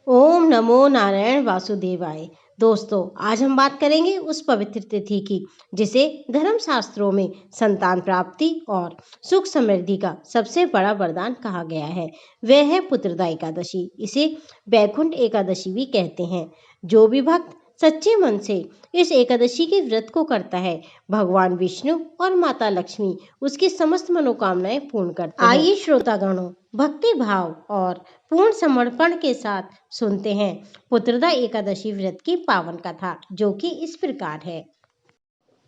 ओम नमो नारायण वासुदेवाय। दोस्तों, आज हम बात करेंगे उस पवित्र तिथि की जिसे धर्म शास्त्रों में संतान प्राप्ति और सुख समृद्धि का सबसे बड़ा वरदान कहा गया है। वह है पुत्रदा एकादशी। इसे वैकुंठ एकादशी भी कहते हैं। जो भी भक्त सच्चे मन से इस एकादशी के व्रत को करता है, भगवान विष्णु और माता लक्ष्मी उसकी समस्त मनोकामनाएं पूर्ण करते हैं। आइए श्रोतागणों, भक्ति भाव और पूर्ण समर्पण के साथ सुनते हैं पुत्रदा एकादशी व्रत की पावन कथा, जो कि इस प्रकार है।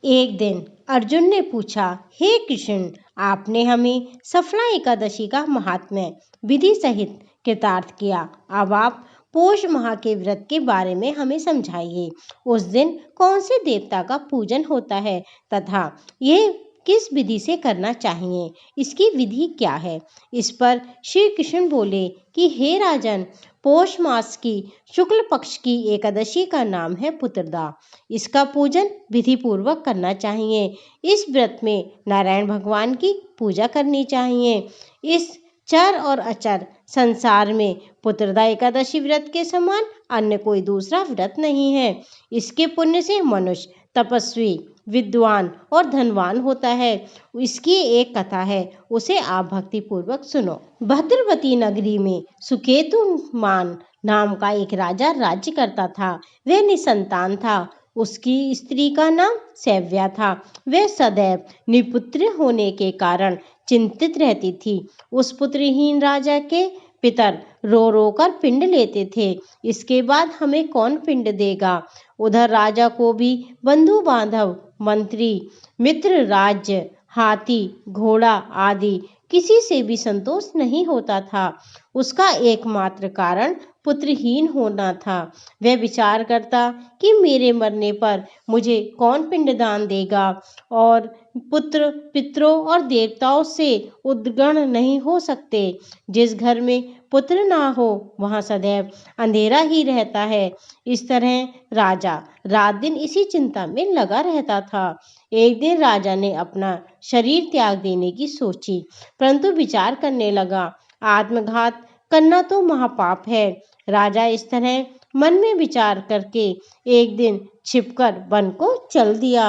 एक दिन अर्जुन ने पूछा, हे कृष्ण, आपने हमें सफला एकादशी का महात्म्य विधि सहित कृतार्थ किया। अब आप पोष माह के व्रत के बारे में हमें समझाइए। उस दिन कौन से देवता का पूजन होता है तथा यह किस विधि से करना चाहिए, इसकी विधि क्या है। इस पर श्री कृष्ण बोले कि हे राजन, पोष मास की शुक्ल पक्ष की एकादशी का नाम है पुत्रदा। इसका पूजन विधि पूर्वक करना चाहिए। इस व्रत में नारायण भगवान की पूजा करनी चाहिए। इस चर और अचर संसार में पुत्रदा एकादशी व्रत के समान अन्य कोई दूसरा व्रत नहीं है। इसके पुण्य से मनुष्य तपस्वी, विद्वान और धनवान होता है। इसकी एक कथा है, उसे आप भक्ति पूर्वक सुनो। भद्रवती नगरी में सुकेतुमान नाम का एक राजा राज्य करता था। वह निसंतान था। उसकी स्त्री का नाम सैव्या था। वह सदैव निपुत्र होने के कारण चिंतित रहती थी। उस पुत्रहीन राजा के पितर रो रो कर पिंड लेते थे। इसके बाद हमें कौन पिंड देगा। उधर राजा को भी बंधु बांधव, मंत्री, मित्र, राज्य, हाथी, घोड़ा आदि किसी से भी संतोष नहीं होता था। उसका एकमात्र कारण पुत्रहीन होना था। वह विचार करता कि मेरे मरने पर मुझे कौन पिंडदान देगा, और पुत्र पितरों और देवताओं से उद्गण नहीं हो सकते। जिस घर में पुत्र ना हो वहां सदैव अंधेरा ही रहता है। इस तरह राजा रात दिन इसी चिंता में लगा रहता था। एक दिन राजा ने अपना शरीर त्याग देने की सोची, परंतु विचार करने लगा, आत्मघात करना तो महापाप है। राजा इस तरह मन में विचार करके एक दिन छिपकर वन को चल दिया।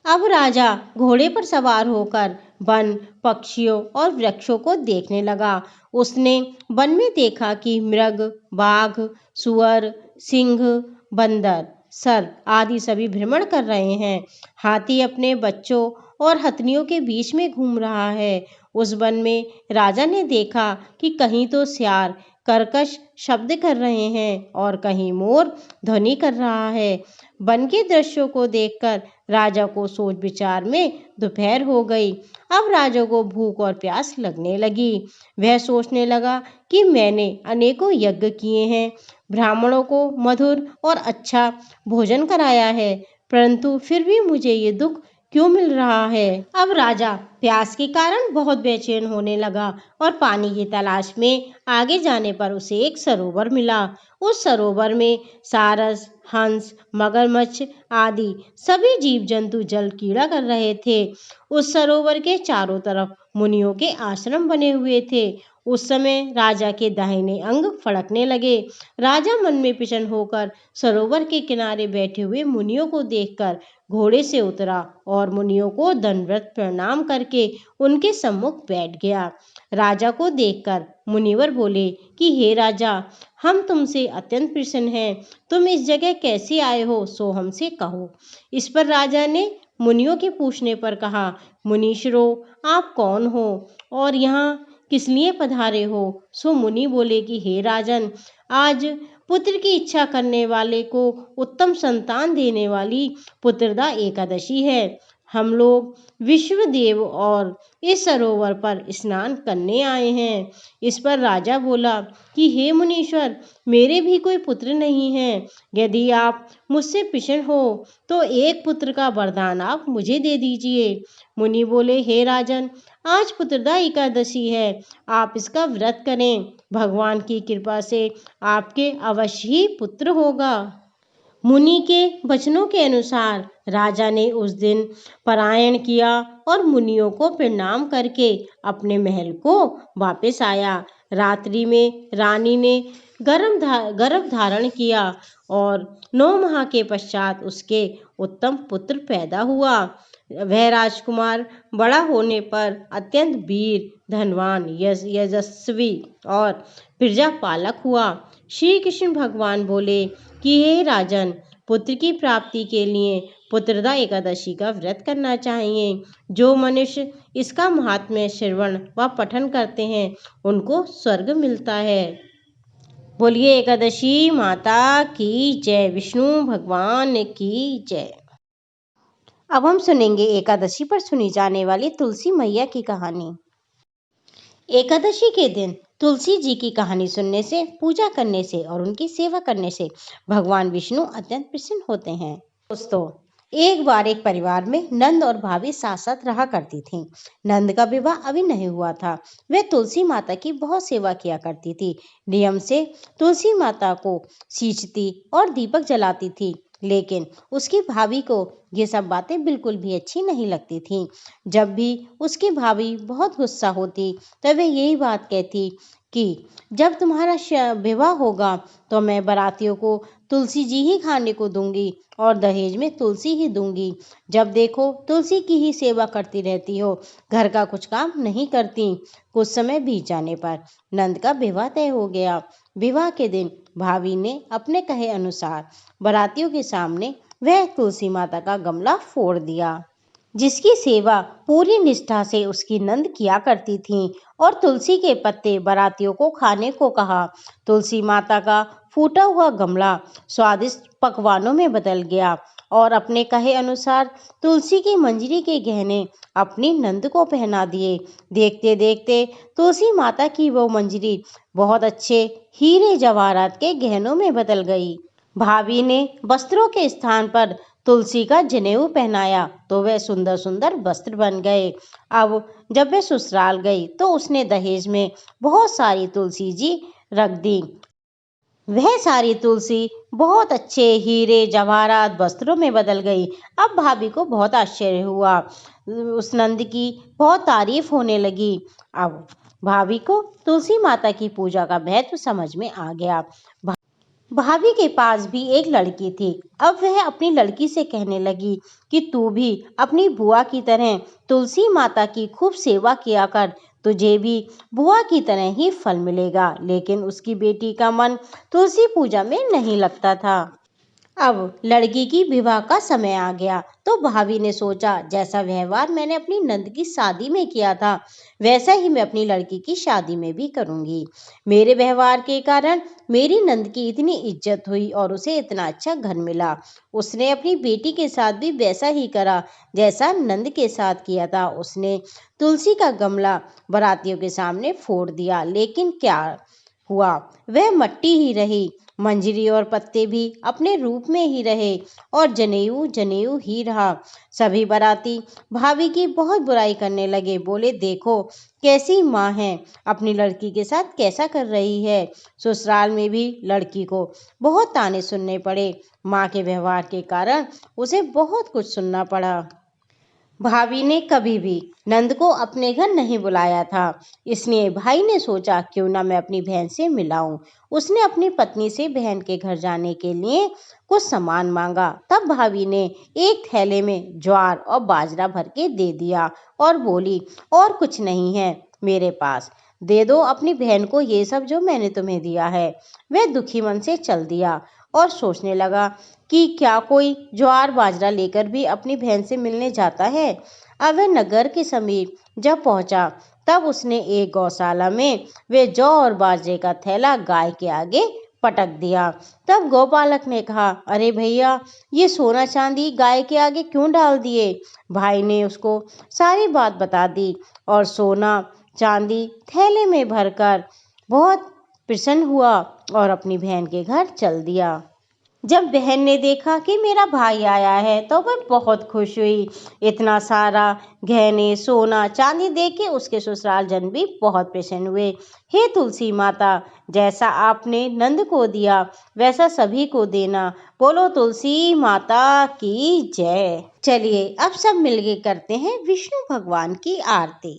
अब राजा घोड़े पर सवार होकर वन, पक्षियों और वृक्षों को देखने लगा। उसने वन में देखा कि मृग, बाघ, सुअर, सिंह, बंदर, सर्प आदि सभी भ्रमण कर रहे हैं। हाथी अपने बच्चों और हथनियों के बीच में घूम रहा है। उस वन में राजा ने देखा कि कहीं तो सियार कर्कश शब्द कर रहे हैं और कहीं मोर ध्वनि कर रहा है। वन के दृश्यों को देखकर राजा को सोच विचार में दोपहर हो गई। अब राजा को भूख और प्यास लगने लगी। वह सोचने लगा कि मैंने अनेकों यज्ञ किए हैं, ब्राह्मणों को मधुर और अच्छा भोजन कराया है, परंतु फिर भी मुझे ये दुख क्यों मिल रहा है। अब राजा प्यास के कारण बहुत बेचैन होने लगा और पानी की तलाश में आगे जाने पर उसे एक सरोवर मिला। उस सरोवर में सारस, हंस, मगरमच्छ आदि सभी जीव जंतु जल क्रीड़ा कर रहे थे। उस सरोवर के चारों तरफ मुनियों के आश्रम बने हुए थे। उस समय राजा के दाहिने अंग फड़कने लगे। राजा मन में प्रसन्न होकर सरोवर के किनारे बैठे हुए मुनियों को देखकर घोड़े से उतरा और मुनियों को दंडवत प्रणाम करके उनके सम्मुख बैठ गया। राजा को देखकर मुनिवर बोले कि हे राजा, हम तुमसे अत्यंत प्रसन्न हैं। तुम इस जगह कैसे आए हो, सो हमसे कहो। इस पर राजा ने मुनियों के पूछने पर कहा, मुनीश्वरों, आप कौन हो और यहाँ किस लिए पधारे हो। सो मुनि बोले कि हे राजन, आज पुत्र की इच्छा करने वाले को उत्तम संतान देने वाली पुत्रदा एकादशी है। हम लोग विश्वदेव और इस सरोवर पर स्नान करने आए हैं। इस पर राजा बोला कि हे मुनीश्वर, मेरे भी कोई पुत्र नहीं है। यदि आप मुझसे प्रसन्न हो तो एक पुत्र का वरदान आप मुझे दे दीजिए। मुनि बोले, हे राजन, आज पुत्रदा एकादशी है, आप इसका व्रत करें। भगवान की कृपा से आपके अवश्य ही पुत्र होगा। मुनि के वचनों के अनुसार राजा ने उस दिन पलायन किया और मुनियों को प्रणाम करके अपने महल को वापस आया। रात्रि में रानी ने गर्भ धारण किया और 9 माह के पश्चात उसके उत्तम पुत्र पैदा हुआ। वह राजकुमार बड़ा होने पर अत्यंत वीर, धनवान, यशस्वी और प्रजा पालक हुआ। श्री कृष्ण भगवान बोले कि हे राजन, पुत्र की प्राप्ति के लिए पुत्रदा एकादशी का व्रत करना चाहिए। जो मनुष्य इसका महात्म्य श्रवण व पठन करते हैं उनको स्वर्ग मिलता है। बोलिए एकादशी माता की जय, विष्णु भगवान की जय। अब हम सुनेंगे एकादशी पर सुनी जाने वाली तुलसी मैया की कहानी। एकादशी के दिन तुलसी जी की कहानी सुनने से, पूजा करने से और उनकी सेवा करने से भगवान विष्णु अत्यंत प्रसन्न होते हैं। दोस्तों, एक बार एक परिवार में नंद और भाभी साथ साथ रहा करती थीं। नंद का विवाह अभी नहीं हुआ था। वह तुलसी माता की बहुत सेवा किया करती थी। नियम से तुलसी माता को सींचती और दीपक जलाती थी, लेकिन उसकी भाभी को ये सब बातें बिल्कुल भी अच्छी नहीं लगती थीं। जब भी उसकी भाभी बहुत गुस्सा होती तब वह यही बात कहती कि जब तुम्हारा विवाह होगा तो मैं बारातियों को तुलसी जी ही खाने को दूंगी और दहेज में तुलसी ही दूंगी। जब देखो तुलसी की ही सेवा करती रहती हो, घर का कुछ काम नहीं करती। कुछ समय बीत जाने पर नंद का विवाह तय हो गया। विवाह के दिन भाभी ने अपने कहे अनुसार बारातियों के सामने वह तुलसी माता का गमला फोड़ दिया, जिसकी सेवा पूरी निष्ठा से उसकी नंद किया करती थीं, और तुलसी के पत्ते बारातियों को खाने को कहा। तुलसी माता का फूटा हुआ गमला स्वादिष्ट पकवानों में बदल गया और अपने कहे अनुसार तुलसी की मंजरी के गहने अपनी नंद को पहना दिए। देखते देखते तुलसी माता की वो मंजरी बहुत अच्छे हीरे जवाहरात के गहनों में बदल गई। भाभी ने वस्त्रों के स्थान पर तुलसी का जनेऊ पहनाया तो वह सुंदर सुंदर वस्त्र बन गए। अब जब वह ससुराल गई तो उसने दहेज में बहुत सारी तुलसी जी रख दी। वह सारी तुलसी बहुत अच्छे हीरे जवाहरात वस्त्रों में बदल गई। अब भाभी को बहुत आश्चर्य हुआ। उस नंद की बहुत तारीफ होने लगी। अब भाभी को तुलसी माता की पूजा का महत्व समझ में आ गया। भाभी के पास भी एक लड़की थी। अब वह अपनी लड़की से कहने लगी कि तू भी अपनी बुआ की तरह तुलसी माता की खूब सेवा किया कर, तुझे भी बुआ की तरह ही फल मिलेगा। लेकिन उसकी बेटी का मन तुलसी पूजा में नहीं लगता था। अब लड़की की विवाह का समय आ गया तो भाभी ने सोचा जैसा व्यवहार मैंने अपनी नंद की शादी में किया था वैसा ही मैं अपनी लड़की की शादी में भी करूंगी। मेरे व्यवहार के कारण मेरी नंद की इतनी इज्जत हुई और उसे इतना अच्छा घर मिला। उसने अपनी बेटी के साथ भी वैसा ही करा जैसा नंद के साथ किया था। उसने तुलसी का गमला बारातियों के सामने फोड़ दिया, लेकिन क्या हुआ, वह मट्टी ही रही। मंजरी और पत्ते भी अपने रूप में ही रहे और जनेऊ जनेऊ ही रहा। सभी बाराती भाभी की बहुत बुराई करने लगे। बोले देखो कैसी माँ है, अपनी लड़की के साथ कैसा कर रही है। ससुराल में भी लड़की को बहुत ताने सुनने पड़े। माँ के व्यवहार के कारण उसे बहुत कुछ सुनना पड़ा। भाभी ने कभी भी नंद को अपने घर नहीं बुलाया था, इसलिए भाई ने सोचा क्यों ना मैं अपनी बहन से मिलाऊं। उसने अपनी पत्नी से बहन के घर जाने के लिए कुछ सामान मांगा। तब भाभी ने एक थैले में ज्वार और बाजरा भर के दे दिया और बोली और कुछ नहीं है मेरे पास, दे दो अपनी बहन को ये सब जो मैंने तुम्हें दिया है। वह दुखी मन से चल दिया और सोचने लगा कि क्या कोई ज्वार बाजरा लेकर भी अपनी बहन से मिलने जाता है। अब वह नगर के समीप जब पहुंचा तब उसने एक गौशाला में वे जौ और बाजरे का थैला गाय के आगे पटक दिया। तब गौपालक ने कहा, अरे भैया ये सोना चांदी गाय के आगे क्यों डाल दिए। भाई ने उसको सारी बात बता दी और सोना चांदी थैले में भरकर बहुत प्रसन्न हुआ और अपनी बहन के घर चल दिया। जब बहन ने देखा कि मेरा भाई आया है तो वह बहुत खुश हुई। इतना सारा गहने सोना चांदी देख के उसके ससुराल जन भी बहुत प्रसन्न हुए। हे तुलसी माता, जैसा आपने नंद को दिया वैसा सभी को देना। बोलो तुलसी माता की जय। चलिए अब सब मिलके करते हैं विष्णु भगवान की आरती।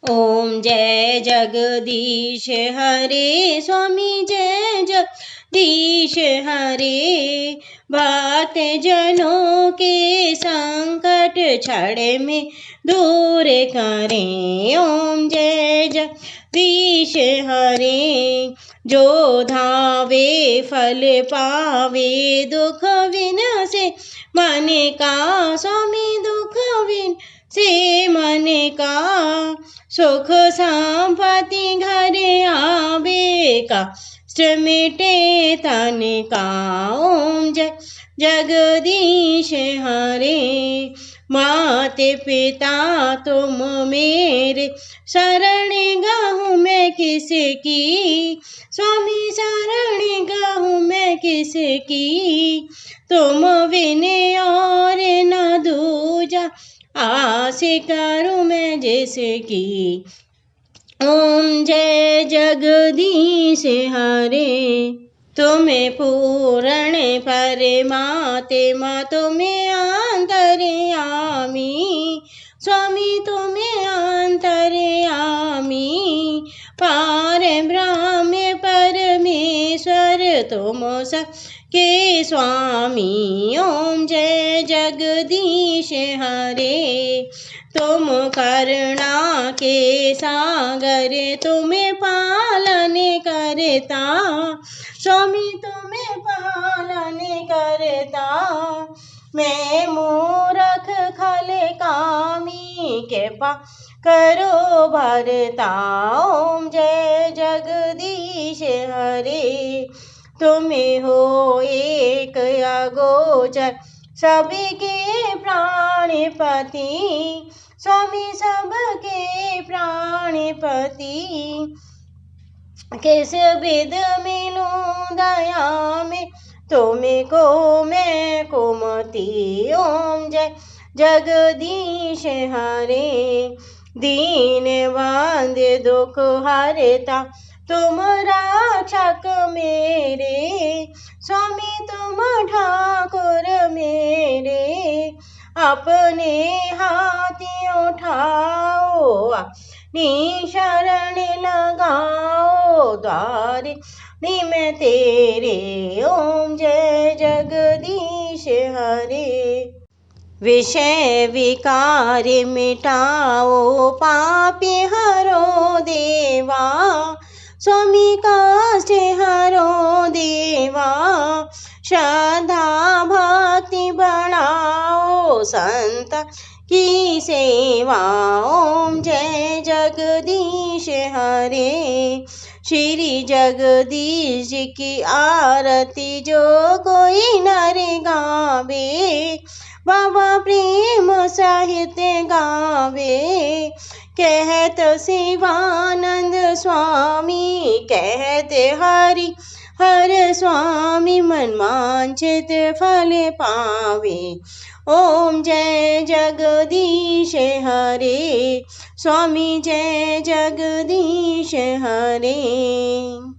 ओम जय जगदीश हरे, स्वामी जय जगदीश हरे। भक्त जनों के संकट क्षण में दूर करें। ओम जय जगदीश हरे। जो धावे फल पावे, दुख विनाशे मन का। स्वामी दुख विन से मन का, सुख संपत्ति घर आवे का, कष्ट मिटे तन का। ओम जय जगदीश हरे। माते पिता तुम मेरे, शरण गहूँ मैं किसकी। स्वामी शरण गहूँ मैं किसकी, तुम बिन और न दूजा, आस करूँ मैं जिसकी। ओम जय जगदीश हरे। तुम्हें पूर्ण परमात्मा, तुम्हें अंतर्यामी। स्वामी तुम्हें अंतर्यामी, पार ब्रह्म परमेश्वर तुम सबके स्वामी। ओम जय जगदीश हरे। तुम करुणा के सागर, तुम्हें पालन करता। स्वामी तुम्हें पालन करता, मैं मूरख खल कामी के पा करो भरता। ओम जय जगदीश हरे। तुम्हें हो एक अगोचर, सबके प्राणपति। स्वामी सबके प्राणपति, किस विध मिलूं दया में, तुम्हें को मैं कुमति। ओम जय जगदीश हरे। दीन बंद दुख हरता, तुम रक्षक मेरे। स्वामी तुम ठाकुर मेरे, अपने हाथ उठाओ, अपनी शरण लगाओ, द्वार में तेरे। ओम जय जगदीश हरे। विषय विकार मिटाओ, पापी हरो देवा। स्वामी कष्ट हरो देवा, श्रद्धा भक्ति बढ़ाओ, संत की सेवा। ओम जय जगदीश हरे। श्री जगदीश की आरती जो कोई नर गावे, बाबा प्रेम सहित गावे। कहत शिवानंद स्वामी, कहते हरि हर स्वामी, मन वांछित फल पावे। ओम जय जगदीश हरे। स्वामी जय जगदीश हरे।